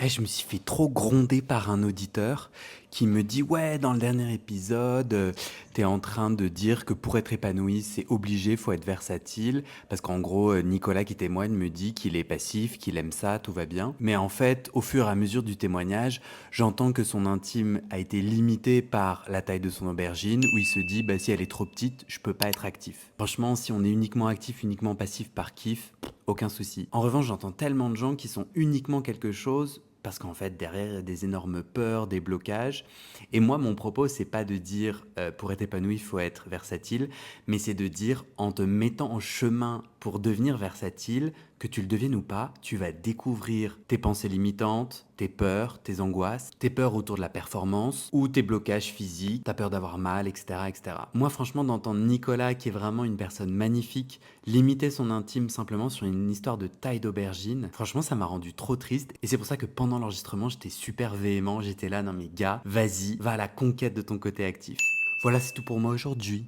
Je me suis fait trop gronder par un auditeur qui me dit: «Ouais, dans le dernier épisode, tu en train de dire que pour être épanoui, c'est obligé, faut être versatile». Parce qu'en gros, Nicolas qui témoigne me dit qu'il est passif, qu'il aime ça, tout va bien. Mais en fait, au fur et à mesure du témoignage, j'entends que son intime a été limité par la taille de son aubergine, où il se dit: «Bah, si elle est trop petite, je peux pas être actif». Franchement, si on est uniquement actif, uniquement passif par kiff, aucun souci. En revanche, j'entends tellement de gens qui sont uniquement quelque chose parce qu'en fait, derrière, il y a des énormes peurs, des blocages. Et moi, mon propos, c'est pas de dire pour être épanoui, il faut être versatile, mais c'est de dire en te mettant en chemin pour devenir versatile, que tu le deviennes ou pas, tu vas découvrir tes pensées limitantes, tes peurs, tes angoisses, tes peurs autour de la performance ou tes blocages physiques, ta peur d'avoir mal, etc., etc. Moi, franchement, d'entendre Nicolas, qui est vraiment une personne magnifique, limiter son intime simplement sur une histoire de taille d'aubergine, franchement, ça m'a rendu trop triste. Et c'est pour ça que pendant l'enregistrement, j'étais super véhément. J'étais là, non mais gars, vas-y, va à la conquête de ton côté actif. Voilà, c'est tout pour moi aujourd'hui.